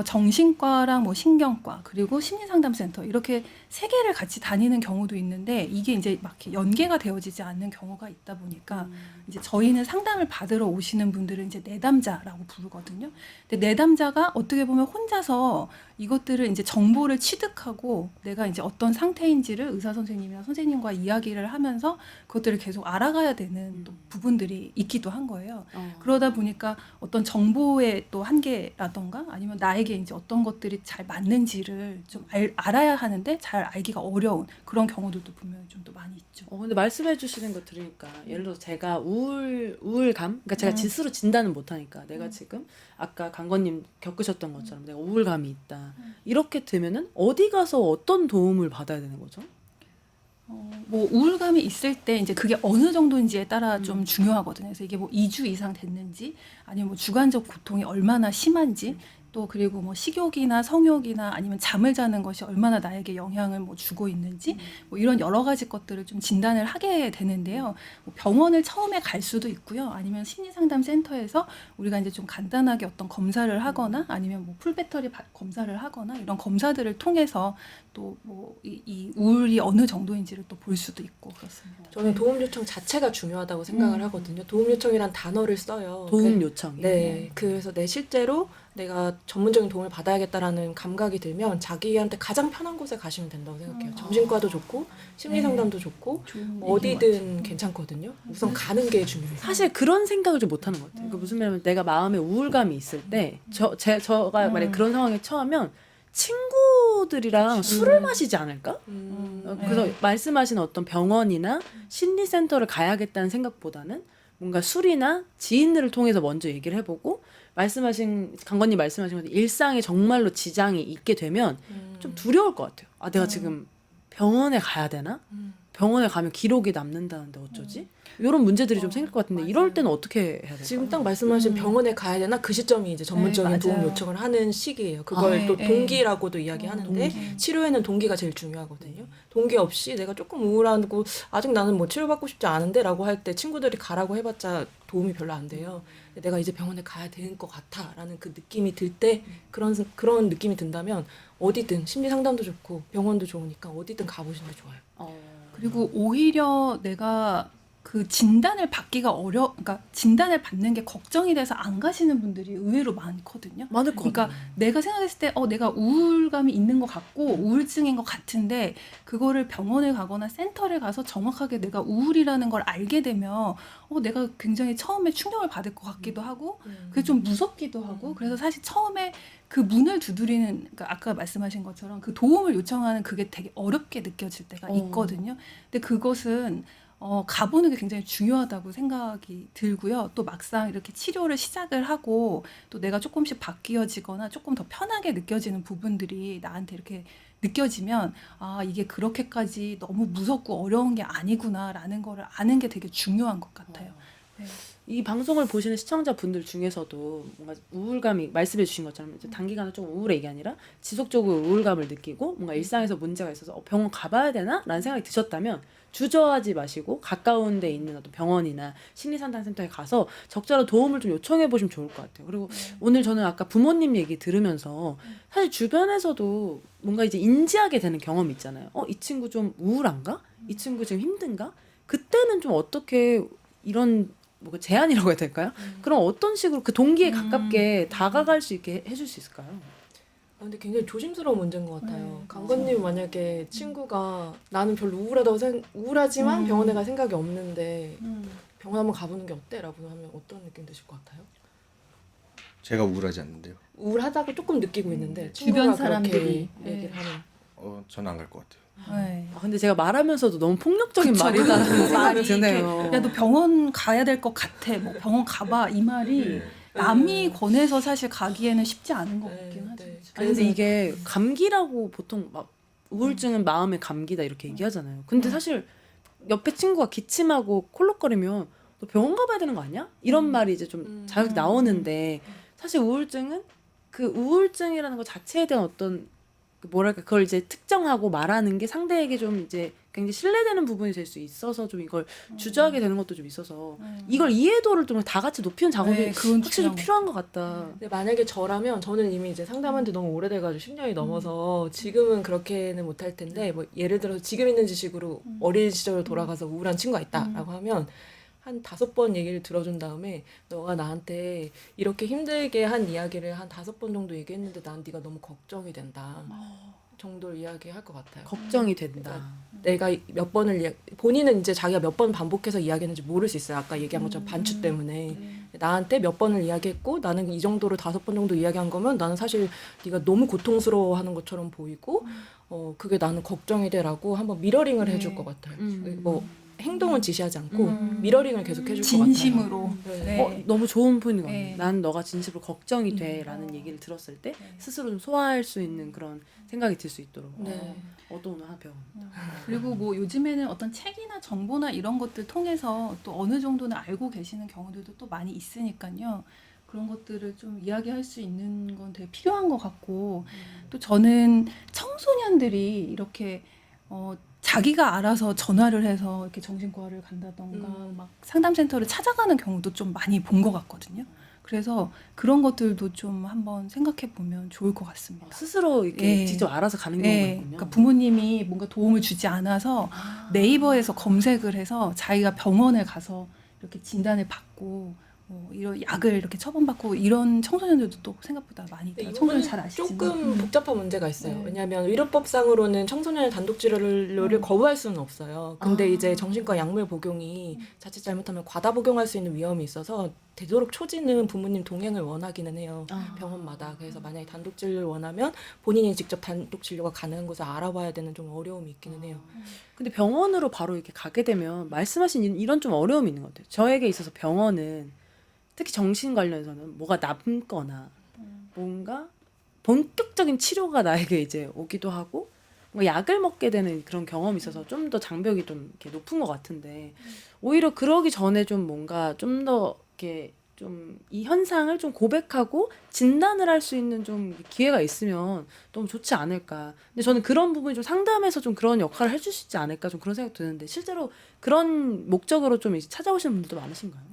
정신과랑 뭐 신경과 그리고 심리상담센터 이렇게 세 개를 같이 다니는 경우도 있는데 이게 이제 막 이렇게 연계가 되어지지 않는 경우가 있다 보니까 이제 저희는 상담을 받으러 오시는 분들은 이제 내담자라고 부르거든요. 근데 내담자가 어떻게 보면 혼자서 이것들을 이제 정보를 취득하고 내가 이제 어떤 상태인지를 의사 선생님이나 선생님과 이야기를 하면서 그것들을 계속 알아가야 되는 또 부분들이 있기도 한 거예요. 그러다 보니까 어떤 정보의 또 한계라던가 아니면 나에게 이제 어떤 것들이 잘 맞는지를 좀 알아야 하는데 잘 알기가 어려운 그런 경우들도 분명히 좀 또 많이 있죠. 근데 말씀해 주시는 거 들으니까 예를 들어서 제가 우울감, 그러니까 제가 스스로 진단은 못하니까 내가 지금 아까 강건님 겪으셨던 것처럼 내가 우울감이 있다. 이렇게 되면은 어디 가서 어떤 도움을 받아야 되는 거죠? 뭐 우울감이 있을 때 이제 그게 어느 정도인지에 따라 좀 중요하거든요. 그래서 이게 뭐 2주 이상 됐는지 아니면 뭐 주관적 고통이 얼마나 심한지 또 그리고 뭐 식욕이나 성욕이나 아니면 잠을 자는 것이 얼마나 나에게 영향을 뭐 주고 있는지 뭐 이런 여러 가지 것들을 좀 진단을 하게 되는데요. 뭐 병원을 처음에 갈 수도 있고요. 아니면 심리상담센터에서 우리가 이제 좀 간단하게 어떤 검사를 하거나 아니면 뭐 풀배터리 검사를 하거나 이런 검사들을 통해서 또 뭐 이 우울이 어느 정도인지를 또 볼 수도 있고 그렇습니다. 저는 도움 요청 자체가 중요하다고 생각을 하거든요. 도움 요청이란 단어를 써요. 도움 요청. 네, 그래서 실제로 내가 전문적인 도움을 받아야겠다라는 감각이 들면 자기한테 가장 편한 곳에 가시면 된다고 생각해요. 정신과도 좋고 심리상담도 좋고 어디든 괜찮거든요. 우선 가는 게 중요해요. 사실 그런 생각을 좀 못하는 것 같아요. 그 무슨 말이냐면 내가 마음에 우울감이 있을 때 저가 만약 그런 상황에 처하면 친구들이랑 술을 마시지 않을까? 그래서 말씀하신 어떤 병원이나 심리센터를 가야겠다는 생각보다는 뭔가 술이나 지인들을 통해서 먼저 얘기를 해보고 강건님 말씀하신 것처럼 일상에 정말로 지장이 있게 되면 좀 두려울 것 같아요. 아, 내가 지금 병원에 가야 되나? 병원에 가면 기록이 남는다는데 어쩌지? 이런 문제들이 좀 생길 것 같은데 맞아요. 이럴 때는 어떻게 해야 될까요? 지금 딱 말씀하신 병원에 가야 되나 그 시점이 이제 전문적인 네, 도움 맞아요. 요청을 하는 시기예요. 그걸 네, 또 네. 동기라고도 이야기하는데 치료에는 동기가 제일 중요하거든요. 동기 없이 내가 조금 우울하고 아직 나는 뭐 치료받고 싶지 않은데라고 할 때 친구들이 가라고 해봤자 도움이 별로 안 돼요. 내가 이제 병원에 가야 되는 것 같아라는 그 느낌이 들 때 그런 느낌이 든다면 어디든 심리 상담도 좋고 병원도 좋으니까 어디든 가보시는 게 좋아요. 그리고 오히려 내가 그 진단을 받기가 그러니까 진단을 받는 게 걱정이 돼서 안 가시는 분들이 의외로 많거든요. 많을 것 그러니까 같아요. 내가 생각했을 때 내가 우울감이 있는 것 같고 우울증인 것 같은데 그거를 병원에 가거나 센터를 가서 정확하게 내가 우울이라는 걸 알게 되면 내가 굉장히 처음에 충격을 받을 것 같기도 하고 그게 좀 무섭기도 하고 그래서 사실 처음에 그 문을 두드리는 그러니까 아까 말씀하신 것처럼 그 도움을 요청하는 그게 되게 어렵게 느껴질 때가 있거든요. 근데 그것은 가보는 게 굉장히 중요하다고 생각이 들고요. 또 막상 이렇게 치료를 시작을 하고 또 내가 조금씩 바뀌어지거나 조금 더 편하게 느껴지는 부분들이 나한테 이렇게 느껴지면 이게 그렇게까지 너무 무섭고 어려운 게 아니구나라는 거를 아는 게 되게 중요한 것 같아요. 네. 이 방송을 보시는 시청자분들 중에서도 뭔가 우울감이 말씀해 주신 것처럼 이제 단기간에 좀 우울해 이게 아니라 지속적으로 우울감을 느끼고 뭔가 일상에서 문제가 있어서 병원 가봐야 되나? 라는 생각이 드셨다면 주저하지 마시고 가까운 데 있는 어떤 병원이나 심리상담센터에 가서 적절한 도움을 좀 요청해 보시면 좋을 것 같아요. 그리고 오늘 저는 아까 부모님 얘기 들으면서 사실 주변에서도 뭔가 이제 인지하게 되는 경험이 있잖아요. 이 친구 좀 우울한가? 이 친구 지금 힘든가? 그때는 좀 어떻게 이런 뭐 제안이라고 해야 될까요? 그럼 어떤 식으로 그 동기에 가깝게 다가갈 수 있게 해줄 수 있을까요? 근데 굉장히 조심스러운 문제인 것 같아요. 네. 강건님 만약에 친구가 나는 별로 우울하지만 병원에 갈 생각이 없는데 병원 한번 가보는 게 어때? 라고 하면 어떤 느낌 드실 것 같아요? 제가 우울하지 않는데요. 우울하다고 조금 느끼고 있는데 주변 친구가 사람들이 그렇게 얘기를 하면 저는 안 갈 것 같아요. 네. 근데 제가 말하면서도 너무 폭력적인 그쵸. 말이다라는 그 생각이 말이 드네요. 야, 너 병원 가야 될 것 같아. 뭐 병원 가봐. 이 말이 남이 권해서 사실 가기에는 쉽지 않은 것 같긴 하죠. 네. 아니 근데 이게 감기라고 보통 막 우울증은 마음의 감기다 이렇게 얘기하잖아요. 근데 사실 옆에 친구가 기침하고 콜록거리면 너 병원 가봐야 되는 거 아니야? 이런 말이 이제 좀 자극이 나오는데 사실 우울증은 그 우울증이라는 것 자체에 대한 어떤 그 뭐랄까 그걸 이제 특정하고 말하는 게 상대에게 좀 이제 굉장히 신뢰되는 부분이 될 수 있어서 좀 이걸 주저하게 되는 것도 좀 있어서 이걸 이해도를 좀 다 같이 높이는 작업이 네, 그건 확실히 중요한 필요한 것 같다. 근데 만약에 저라면 저는 이미 이제 상담한 지 너무 오래돼가지고 10년이 넘어서 지금은 그렇게는 못할 텐데 뭐 예를 들어서 지금 있는 지식으로 어린 시절로 돌아가서 우울한 친구가 있다라고 하면 한 5번 얘기를 들어준 다음에 너가 나한테 이렇게 힘들게 한 이야기를 한 5번 정도 얘기했는데 난 네가 너무 걱정이 된다 정도를 이야기할 것 같아요. 걱정이 된다. 내가 몇 번을 본인은 이제 자기가 몇 번 반복해서 이야기했는지 모를 수 있어요. 아까 얘기한 것처럼 반추 때문에 나한테 몇 번을 이야기했고 나는 이 정도로 5번 정도 이야기한 거면 나는 사실 네가 너무 고통스러워하는 것처럼 보이고 그게 나는 걱정이 돼라고 한번 미러링을 해줄 것 같아요. 뭐 행동은 지시하지 않고 미러링을 계속 해줄 것 같아요. 진심으로. 네. 너무 좋은 포인트가 같네요. 네. 난 너가 진심으로 걱정이 돼라는 얘기를 들었을 때 스스로 좀 소화할 수 있는 그런 생각이 들 수 있도록 네. 어떤 하나 배워. 그리고 뭐 요즘에는 어떤 책이나 정보나 이런 것들 통해서 또 어느 정도는 알고 계시는 경우들도 또 많이 있으니까요. 그런 것들을 좀 이야기할 수 있는 건 되게 필요한 것 같고 또 저는 청소년들이 이렇게 자기가 알아서 전화를 해서 이렇게 정신과를 간다던가 막 상담센터를 찾아가는 경우도 좀 많이 본 것 같거든요. 그래서 그런 것들도 좀 한번 생각해 보면 좋을 것 같습니다. 스스로 이렇게 예. 직접 알아서 가는 경우가 네, 있군요. 그러니까 부모님이 뭔가 도움을 주지 않아서 네이버에서 검색을 해서 자기가 병원에 가서 이렇게 진단을 받고 이런 약을 이렇게 처방받고 이런 청소년들도 또 생각보다 많이 있더라고요. 청소년 잘 아시지만 조금 복잡한 문제가 있어요. 네. 왜냐하면 의료법상으로는 청소년의 단독 치료를 거부할 수는 없어요. 근데 이제 정신과 약물 복용이 자칫 잘못하면 과다 복용할 수 있는 위험이 있어서 되도록 초지는 부모님 동행을 원하기는 해요. 병원마다. 그래서 만약에 단독 진료를 원하면 본인이 직접 단독 진료가 가능한 곳을 알아봐야 되는 좀 어려움이 있기는 해요. 근데 병원으로 바로 이렇게 가게 되면 말씀하신 이런 좀 어려움이 있는 것 같아요. 저에게 있어서 병원은 특히 정신 관련해서는 뭐가 남거나 뭔가 본격적인 치료가 나에게 이제 오기도 하고 뭔가 약을 먹게 되는 그런 경험이 있어서 좀 더 장벽이 좀 이렇게 높은 것 같은데 오히려 그러기 전에 좀 뭔가 좀 더 이렇게 좀 이 현상을 좀 고백하고 진단을 할 수 있는 좀 기회가 있으면 너무 좋지 않을까. 근데 저는 그런 부분이 좀 상담에서 좀 그런 역할을 해줄 수 있지 않을까 좀 그런 생각 드는데 실제로 그런 목적으로 좀 이제 찾아오시는 분들도 많으신가요?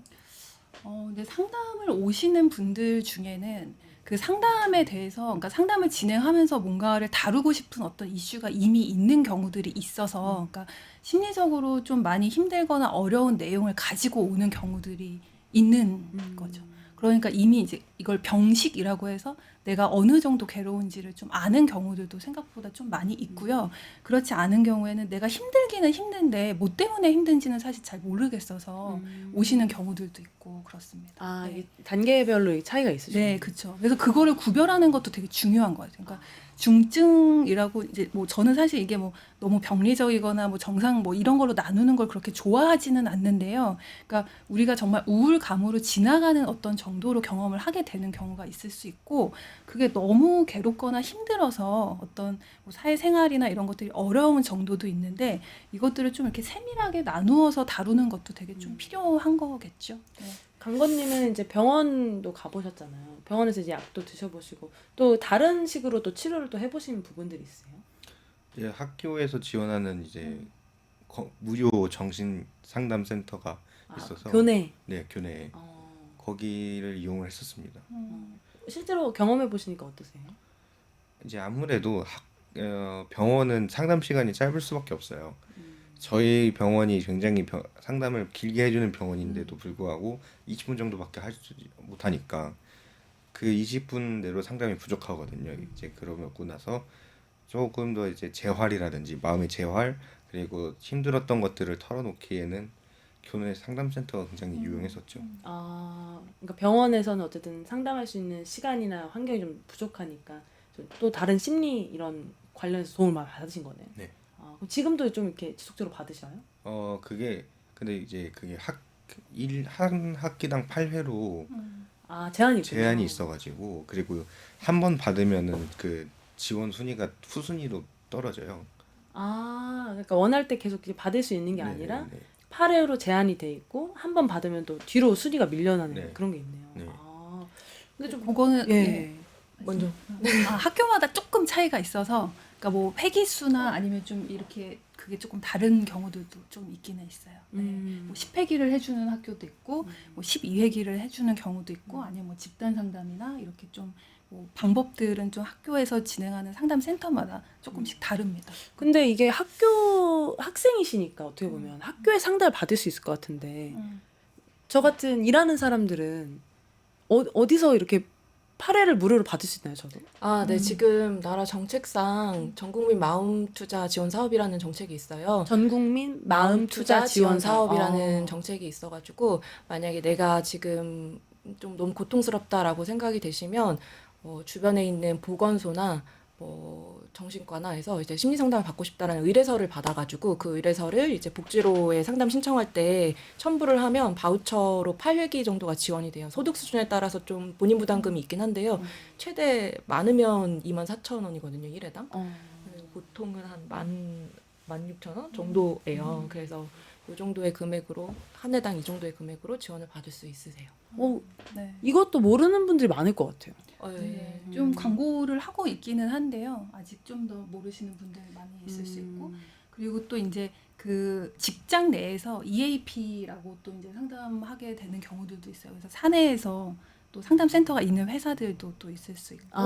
근데 상담을 오시는 분들 중에는 그 상담에 대해서, 그러니까 상담을 진행하면서 뭔가를 다루고 싶은 어떤 이슈가 이미 있는 경우들이 있어서, 그러니까 심리적으로 좀 많이 힘들거나 어려운 내용을 가지고 오는 경우들이 있는 거죠. 그러니까 이미 이제 이걸 병식이라고 해서 내가 어느 정도 괴로운지를 좀 아는 경우들도 생각보다 좀 많이 있고요. 그렇지 않은 경우에는 내가 힘들기는 힘든데 뭐 때문에 힘든지는 사실 잘 모르겠어서 오시는 경우들도 있고 그렇습니다. 아, 네. 이게 단계별로 이 차이가 있으시죠? 네, 그렇죠. 그래서 그거를 구별하는 것도 되게 중요한 것 같아요. 그러니까 중증이라고 이제 뭐 저는 사실 이게 뭐 너무 병리적이거나 뭐 정상 뭐 이런 걸로 나누는 걸 그렇게 좋아하지는 않는데요. 그러니까 우리가 정말 우울감으로 지나가는 어떤 정도로 경험을 하게 되는 경우가 있을 수 있고, 그게 너무 괴롭거나 힘들어서 어떤 뭐 사회생활이나 이런 것들이 어려운 정도도 있는데, 이것들을 좀 이렇게 세밀하게 나누어서 다루는 것도 되게 좀 필요한 거겠죠. 네. 강건님은 이제 병원도 가보셨잖아요. 병원에서 이제 약도 드셔보시고 또 다른 식으로 또 치료를 또 해보신 부분들이 있어요? 이제 학교에서 지원하는 이제 무료 정신 상담 센터가 있어서 교내. 네, 교내에 거기를 이용을 했었습니다. 실제로 경험해 보시니까 어떠세요? 이제 아무래도 병원은 상담 시간이 짧을 수밖에 없어요. 저희 병원이 굉장히 상담을 길게 해주는 병원인데도 불구하고 20분 정도밖에 하지 못하니까 그 20분 내로 상담이 부족하거든요. 이제 그러고 나서 조금 더 이제 재활이라든지 마음의 재활, 그리고 힘들었던 것들을 털어놓기에는 교내 상담센터가 굉장히 유용했었죠. 아, 그러니까 병원에서는 어쨌든 상담할 수 있는 시간이나 환경이 좀 부족하니까 또 다른 심리 이런 관련해서 도움을 많이 받으신 거네요. 네. 아, 그럼 지금도 좀 이렇게 지속적으로 받으셔요? 그게 근데 이제 그게 한 학기당 8회로 아, 제한이 있군요. 제한이 있어가지고, 그리고 한 번 받으면은 그 지원 순위가 후순위로 떨어져요. 아, 그러니까 원할 때 계속 이제 받을 수 있는 게 아니라 네. 8회로 제한이 돼 있고 한 번 받으면 또 뒤로 순위가 밀려나는 네. 그런 게 있네요. 네. 아, 근데 좀 그거는 예. 예. 먼저 학교마다 조금 차이가 있어서, 그러니까 뭐 회기 수나 아니면 좀 이렇게 그게 조금 다른 경우들도 좀 있기는 있어요. 네. 뭐 10회기를 해주는 학교도 있고, 뭐 12회기를 해주는 경우도 있고, 아니면 뭐 집단 상담이나 이렇게 좀 뭐 방법들은 좀 학교에서 진행하는 상담 센터마다 조금씩 다릅니다. 근데 이게 학교 학생이시니까 어떻게 보면 학교에 상담을 받을 수 있을 것 같은데 저 같은 일하는 사람들은 어디서 이렇게 8회를 무료로 받을 수 있나요, 저도? 아, 네. 지금 나라 정책상 전국민 마음투자 지원 사업이라는 정책이 있어요. 전국민 마음 투자 지원 사업이라는 아. 정책이 있어가지고, 만약에 내가 지금 좀 너무 고통스럽다라고 생각이 되시면 주변에 있는 보건소나 뭐 정신과나 해서 이제 심리 상담을 받고 싶다라는 의뢰서를 받아가지고, 그 의뢰서를 이제 복지로에 상담 신청할 때 첨부를 하면 바우처로 8회기 정도가 지원이 돼요. 소득 수준에 따라서 좀 본인 부담금이 있긴 한데요. 최대 많으면 24,000원이거든요, 1회당. 보통은 한 16,000원 정도예요. 그래서 이 정도의 금액으로, 한 해당 이 정도의 금액으로 지원을 받을 수 있으세요. 네. 이것도 모르는 분들이 많을 것 같아요. 네, 좀 광고를 하고 있기는 한데요. 아직 좀 더 모르시는 분들 많이 있을 수 있고, 그리고 또 이제 그 직장 내에서 EAP라고 또 이제 상담하게 되는 경우들도 있어요. 그래서 사내에서 또 상담센터가 있는 회사들도 또 있을 수 있고,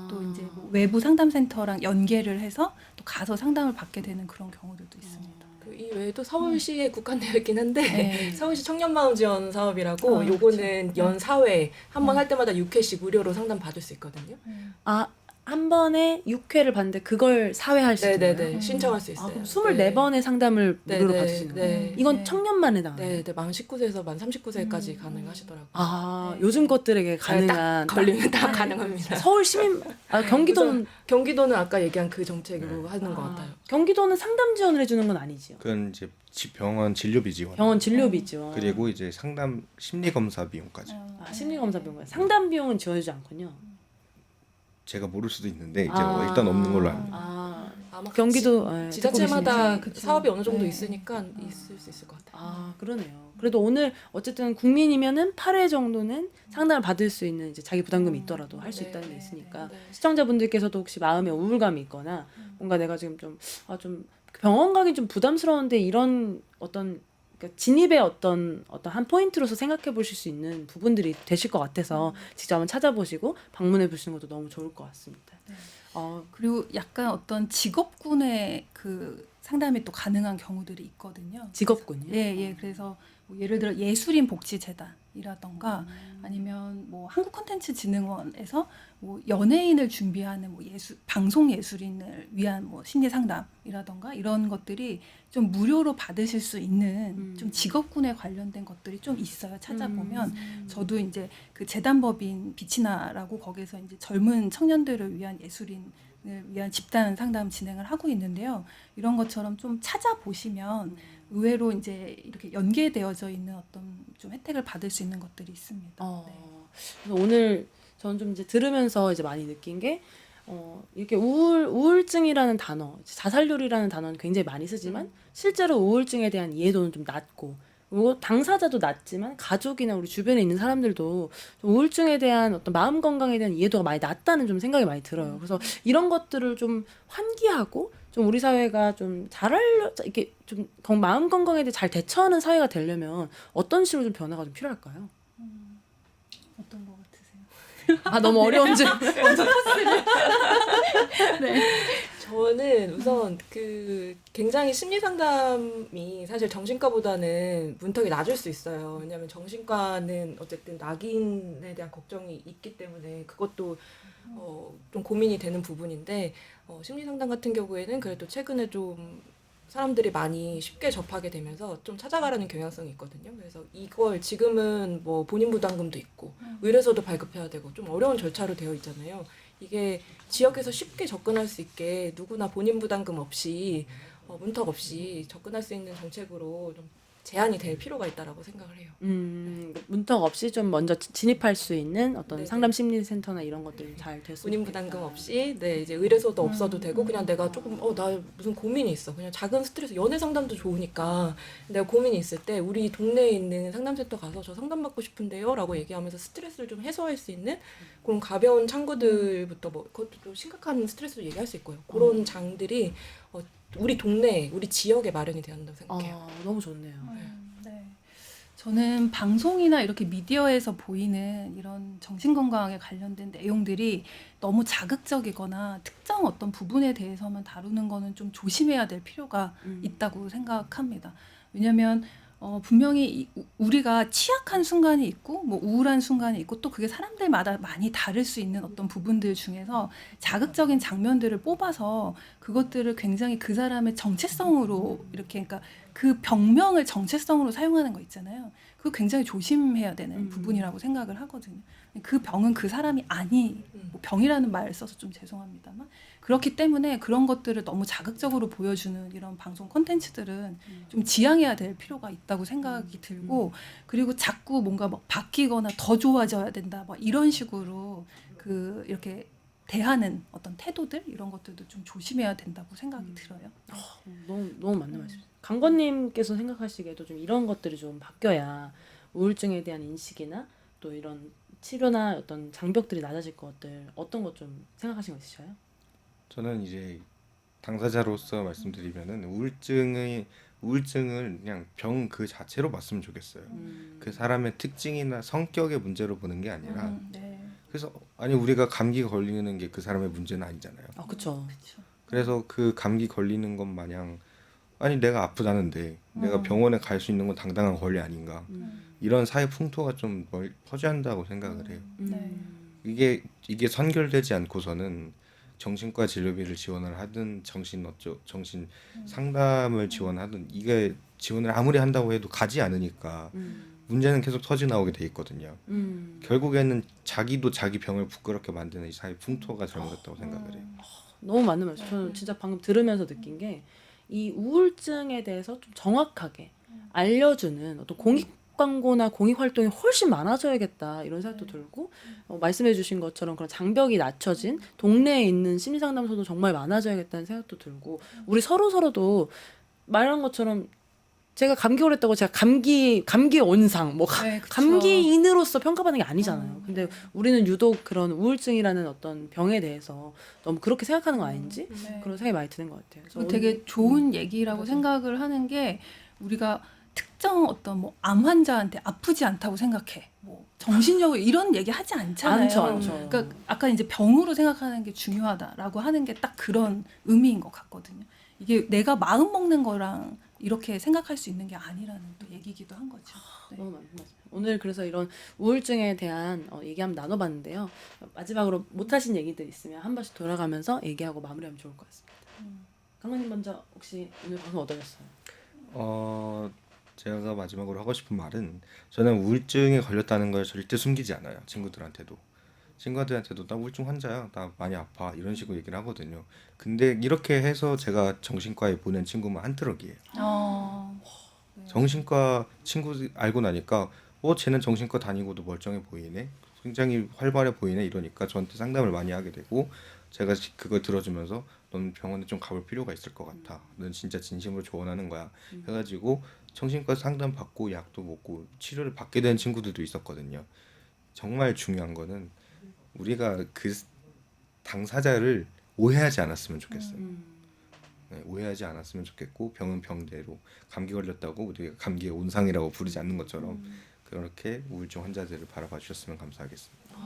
또 이제 뭐 외부 상담센터랑 연계를 해서 또 가서 상담을 받게 되는 그런 경우들도 있습니다. 이 외에도 서울시에 국한되어 있긴 한데 네. 서울시 청년마음 지원 사업이라고, 요거는 연 4회 한 번 할 때마다 6회씩 무료로 상담 받을 수 있거든요. 아, 한 번에 6회를 받는데 그걸 4회 할 수 있나요? 네네네. 신청할 수 아, 있어요. 그럼 24번의 상담을 무료로 받을 수 있는 거예요? 네. 이건 네. 청년만 해당하나요? 네, 네. 만 19세에서 만 39세까지 가능하시더라고요. 아, 네. 요즘 것들에게 가능한 걸리면 다 네. 가능합니다. 서울 시민 경기도는 경기도는 아까 얘기한 그 정책으로 하는 것 같아요. 경기도는 상담 지원을 해주는 건 아니지요. 그건 이제 병원 진료비 지원. 병원 진료비 지원. 그리고 이제 상담 심리 검사 비용까지. 아, 심리 검사 비용. 상담 비용은 지원해주지 않군요. 제가 모를 수도 있는데 이제 아. 일단 없는 걸로 압니다. 아, 아마 경기도 지자체마다 계시는지. 사업이 어느 정도 네. 있으니까 있을 수 있을 것 같아요. 아, 그러네요. 그래도 오늘 어쨌든 국민이면은 8회 정도는 상담을 받을 수 있는 이제 자기 부담금이 있더라도 할 수 네, 있다는 게 네, 있으니까 네. 시청자분들께서도 혹시 마음에 우울감이 있거나 뭔가 내가 지금 좀 병원 가기 좀 부담스러운데 이런 어떤 그러니까 진입의 어떤 한 포인트로서 생각해 보실 수 있는 부분들이 되실 것 같아서 직접 한번 찾아보시고 방문해 보시는 것도 너무 좋을 것 같습니다. 네. 어, 그리고 약간 어떤 직업군의 그 상담이 또 가능한 경우들이 있거든요. 직업군요. 예, 예. 그래서 뭐 예를 들어 예술인 복지재단이라던가 아니면 뭐 한국콘텐츠진흥원에서 뭐 연예인을 준비하는 뭐 방송 예술인을 위한 뭐 심리 상담이라던가 이런 것들이 좀 무료로 받으실 수 있는 좀 직업군에 관련된 것들이 좀 있어요. 찾아보면 저도 이제 그 재단법인 비치나라고 거기서 이제 젊은 청년들을 위한 예술인을 위한 집단 상담 진행을 하고 있는데요. 이런 것처럼 좀 찾아보시면 의외로 이제 이렇게 연계되어져 있는 어떤 좀 혜택을 받을 수 있는 것들이 있습니다. 네. 그래서 오늘 저는 좀 이제 들으면서 이제 많이 느낀 게 이렇게 우울증이라는 단어, 자살률이라는 단어는 굉장히 많이 쓰지만 실제로 우울증에 대한 이해도는 좀 낮고 그리고 당사자도 낮지만 가족이나 우리 주변에 있는 사람들도 좀 우울증에 대한 어떤 마음 건강에 대한 이해도가 많이 낮다는 좀 생각이 많이 들어요. 그래서 이런 것들을 좀 환기하고 좀 우리 사회가 좀 이렇게 좀 마음 건강에 대해 잘 대처하는 사회가 되려면 어떤 식으로 좀 변화가 좀 필요할까요? 어떤 것 같으세요? 아 너무 어려운 질문. 저는 우선 그 굉장히 심리 상담이 사실 정신과보다는 문턱이 낮을 수 있어요. 왜냐하면 정신과는 어쨌든 낙인에 대한 걱정이 있기 때문에 그것도 좀 고민이 되는 부분인데 심리 상담 같은 경우에는 그래도 최근에 좀 사람들이 많이 쉽게 접하게 되면서 좀 찾아가라는 경향성이 있거든요. 그래서 이걸 지금은 뭐 본인 부담금도 있고 의뢰서도 발급해야 되고 좀 어려운 절차로 되어 있잖아요. 이게 지역에서 쉽게 접근할 수 있게 누구나 본인 부담금 없이 문턱 없이 접근할 수 있는 정책으로 좀 제한이 될 필요가 있다라고 생각을 해요. 문턱 없이 좀 먼저 진입할 수 있는 어떤 네네. 상담 심리센터나 이런 것들이 잘 됐으면 본인 좋겠다. 부담금 없이 이제 의뢰서도 없어도 되고 그냥 내가 조금 나 무슨 고민이 있어. 그냥 작은 스트레스 연애 상담도 좋으니까 내가 고민이 있을 때 우리 동네에 있는 상담센터 가서 저 상담 받고 싶은데요라고 얘기하면서 스트레스를 좀 해소할 수 있는 그런 가벼운 창구들부터 뭐 그것도 좀 심각한 스트레스도 얘기할 수 있고요. 그런 장들이 우리 동네, 우리 지역에 마련이 되어야 한다고 생각해요. 너무 좋네요. 네. 저는 방송이나 이렇게 미디어에서 보이는 이런 정신건강에 관련된 내용들이 너무 자극적이거나 특정 어떤 부분에 대해서만 다루는 거는 좀 조심해야 될 필요가 있다고 생각합니다. 왜냐하면 분명히 우리가 취약한 순간이 있고 뭐 우울한 순간이 있고 또 그게 사람들마다 많이 다를 수 있는 어떤 부분들 중에서 자극적인 장면들을 뽑아서 그것들을 굉장히 그 사람의 정체성으로 이렇게 그러니까 그 병명을 정체성으로 사용하는 거 있잖아요. 그거 굉장히 조심해야 되는 부분이라고 생각을 하거든요. 그 병은 그 사람이 뭐 병이라는 말을 써서 좀 죄송합니다만 그렇기 때문에 그런 것들을 너무 자극적으로 보여주는 이런 방송 콘텐츠들은 좀 지양해야 될 필요가 있다고 생각이 들고 그리고 자꾸 뭔가 막 바뀌거나 더 좋아져야 된다 막 이런 식으로 그 이렇게 대하는 어떤 태도들 이런 것들도 좀 조심해야 된다고 생각이 들어요. 너무 맞는 말씀이세요. 강권님께서 생각하시기에도 좀 이런 것들이 좀 바뀌어야 우울증에 대한 인식이나 또 이런 치료나 어떤 장벽들이 낮아질 것들 어떤 것 좀 생각하신 거 있으셔요? 저는 이제 당사자로서 말씀드리면은 우울증을 그냥 병 그 자체로 봤으면 좋겠어요. 그 사람의 특징이나 성격의 문제로 보는 게 아니라 네. 그래서 아니 우리가 감기 걸리는 게 그 사람의 문제는 아니잖아요. 그렇죠. 그래서 그 감기 걸리는 것 마냥 아니 내가 아프다는데 내가 병원에 갈 수 있는 건 당당한 권리 아닌가. 이런 사회 풍토가 좀 퍼져야 한다고 생각을 해요. 네. 이게 선결되지 않고서는 정신과 진료비를 지원을 하든 정신 상담을 지원하든 이게 지원을 아무리 한다고 해도 가지 않으니까 문제는 계속 터져 나오게 돼 있거든요. 결국에는 자기도 자기 병을 부끄럽게 만드는 이 사회 풍토가 잘못됐다고 생각을 해요. 너무 맞는 말씀. 저는 진짜 방금 들으면서 느낀 게 이 우울증에 대해서 좀 정확하게 알려주는 어떤 공익 광고나 공익 활동이 훨씬 많아져야겠다 이런 생각도 들고 말씀해주신 것처럼 그런 장벽이 낮춰진 동네에 있는 심리상담소도 정말 많아져야겠다는 생각도 들고 우리 서로도 말한 것처럼 제가 감기 걸렸다고 제가 감기 원상 뭐 네, 그쵸. 감기인으로서 평가받는 게 아니잖아요. 근데 우리는 유독 그런 우울증이라는 어떤 병에 대해서 너무 그렇게 생각하는 거 아닌지 네. 그런 생각이 많이 드는 것 같아요. 그래서 되게 좋은 얘기라고 생각을 하는 게 우리가 특정 어떤 뭐 암 환자한테 아프지 않다고 생각해. 뭐 정신적으로 이런 얘기 하지 않잖아요. 않죠. 그러니까 아까 이제 병으로 생각하는 게 중요하다라고 하는 게 딱 그런 의미인 것 같거든요. 이게 내가 마음 먹는 거랑 이렇게 생각할 수 있는 게 아니라는 또 얘기기도 한 거죠. 네. 너무 맞습니다. 오늘 그래서 이런 우울증에 대한 얘기 한번 나눠봤는데요. 마지막으로 못하신 얘기들 있으면 한 번씩 돌아가면서 얘기하고 마무리하면 좋을 것 같습니다. 강원님 먼저 혹시 오늘 방송 어떠셨어요? 제가 마지막으로 하고 싶은 말은 저는 우울증에 걸렸다는 걸 절대 숨기지 않아요. 친구들한테도 나 우울증 환자야, 나 많이 아파 이런 식으로 얘기를 하거든요. 근데 이렇게 해서 제가 정신과에 보낸 친구만 한 트럭이에요. 정신과 친구 알고 나니까 쟤는 정신과 다니고도 멀쩡해 보이네, 굉장히 활발해 보이네 이러니까 저한테 상담을 많이 하게 되고, 제가 그걸 들어주면서 넌 병원에 좀 가볼 필요가 있을 것 같아, 넌 진짜 진심으로 조언하는 거야 해가지고 정신과 상담 받고 약도 먹고 치료를 받게 된 친구들도 있었거든요. 정말 중요한 거는 우리가 그 당사자를 오해하지 않았으면 좋겠어요. 네, 오해하지 않았으면 좋겠고, 병은 병대로, 감기 걸렸다고 우리가 감기의 온상이라고 부르지 않는 것처럼 그렇게 우울증 환자들을 바라봐 주셨으면 감사하겠습니다.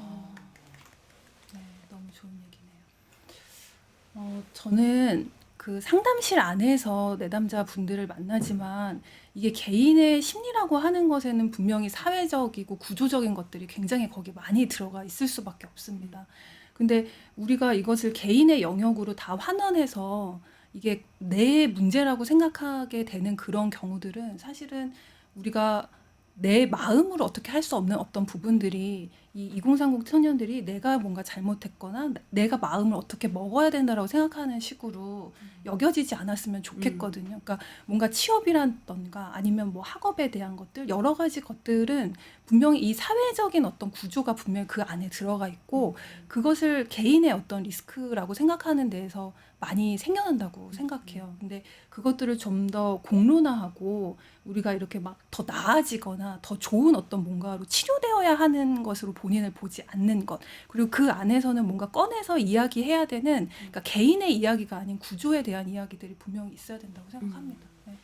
네, 너무 좋은 얘기네요. 저는 그 상담실 안에서 내담자 분들을 만나지만 이게 개인의 심리라고 하는 것에는 분명히 사회적이고 구조적인 것들이 굉장히 거기 많이 들어가 있을 수밖에 없습니다. 근데 우리가 이것을 개인의 영역으로 다 환원해서 이게 내 문제라고 생각하게 되는 그런 경우들은 사실은 우리가 내 마음으로 어떻게 할 수 없는 어떤 부분들이 이 2030 청년들이 내가 뭔가 잘못했거나 내가 마음을 어떻게 먹어야 된다라고 생각하는 식으로 여겨지지 않았으면 좋겠거든요. 그러니까 뭔가 취업이라던가 아니면 뭐 학업에 대한 것들 여러 가지 것들은 분명히 이 사회적인 어떤 구조가 분명히 그 안에 들어가 있고 그것을 개인의 어떤 리스크라고 생각하는 데에서 많이 생겨난다고 생각해요. 근데 그것들을 좀 더 공론화하고 우리가 이렇게 막 더 나아지거나 더 좋은 어떤 뭔가로 치료되어야 하는 것으로 본인을 보지 않는 것, 그리고 그 안에서는 뭔가 꺼내서 이야기해야 되는, 그러니까 개인의 이야기가 아닌 구조에 대한 이야기들이 분명히 있어야 된다고 생각합니다. 네.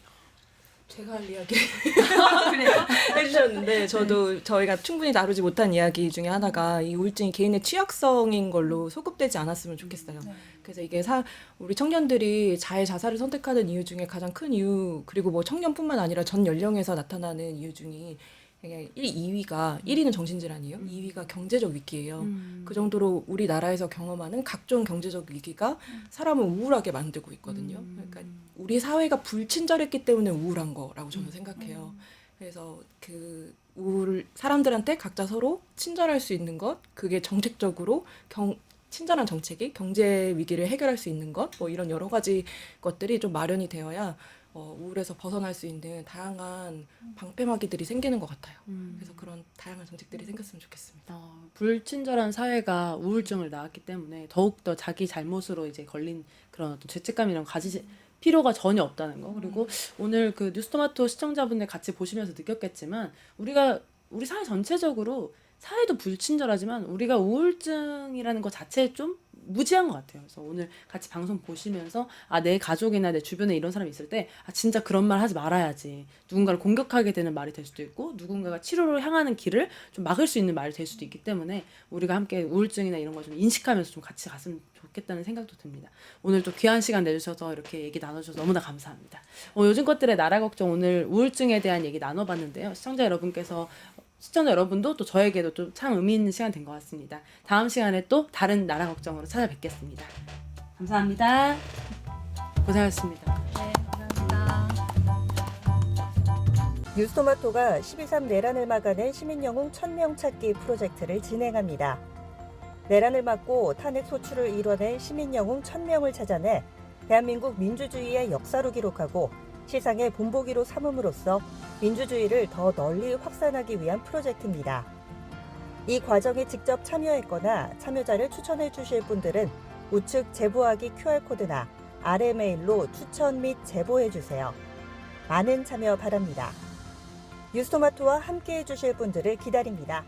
제가 할 이야기 해주셨는데 저도 저희가 충분히 다루지 못한 이야기 중에 하나가 이 우울증이 개인의 취약성인 걸로 소급되지 않았으면 좋겠어요. 네. 그래서 이게 우리 청년들이 자살을 선택하는 이유 중에 가장 큰 이유, 그리고 뭐 청년뿐만 아니라 전 연령에서 나타나는 이유 중에 2위가 1위는 정신질환이에요. 2위가 경제적 위기예요. 그 정도로 우리나라에서 경험하는 각종 경제적 위기가 사람을 우울하게 만들고 있거든요. 그러니까 우리 사회가 불친절했기 때문에 우울한 거라고 저는 생각해요. 그래서 그 사람들한테 각자 서로 친절할 수 있는 것, 그게 정책적으로 친절한 정책이 경제 위기를 해결할 수 있는 것, 뭐 이런 여러 가지 것들이 좀 마련이 되어야 우울에서 벗어날 수 있는 다양한 방패막이들이 생기는 것 같아요. 그래서 그런 다양한 정책들이 생겼으면 좋겠습니다. 불친절한 사회가 우울증을 낳았기 때문에 더욱더 자기 잘못으로 이제 걸린 그런 어떤 죄책감이랑 가질 필요가 전혀 없다는 거. 그리고 오늘 그 뉴스토마토 시청자분들 같이 보시면서 느꼈겠지만 우리 사회 전체적으로 사회도 불친절하지만 우리가 우울증이라는 것 자체에 좀 무지한 것 같아요. 그래서 오늘 같이 방송 보시면서 내 가족이나 내 주변에 이런 사람이 있을 때 진짜 그런 말 하지 말아야지. 누군가를 공격하게 되는 말이 될 수도 있고 누군가가 치료로 향하는 길을 좀 막을 수 있는 말이 될 수도 있기 때문에 우리가 함께 우울증이나 이런 걸 좀 인식하면서 좀 같이 갔으면 좋겠다는 생각도 듭니다. 오늘 또 귀한 시간 내주셔서 이렇게 얘기 나눠주셔서 너무나 감사합니다. 요즘 것들의 나라 걱정, 오늘 우울증에 대한 얘기 나눠봤는데요. 시청자 여러분도 또 저에게도 좀 참 의미 있는 시간 된 것 같습니다. 다음 시간에 또 다른 나라 걱정으로 찾아뵙겠습니다. 감사합니다. 고생하셨습니다. 네, 감사합니다. 뉴스토마토가 12.3 내란을 막아낸 시민영웅 1000명 찾기 프로젝트를 진행합니다. 내란을 막고 탄핵 소추를 이뤄낸 시민영웅 1000명을 찾아내 대한민국 민주주의의 역사로 기록하고 시상의 본보기로 삼음으로써 민주주의를 더 널리 확산하기 위한 프로젝트입니다. 이 과정에 직접 참여했거나 참여자를 추천해 주실 분들은 우측 제보하기 QR코드나 아래 메일로 추천 및 제보해 주세요. 많은 참여 바랍니다. 뉴스토마토와 함께해 주실 분들을 기다립니다.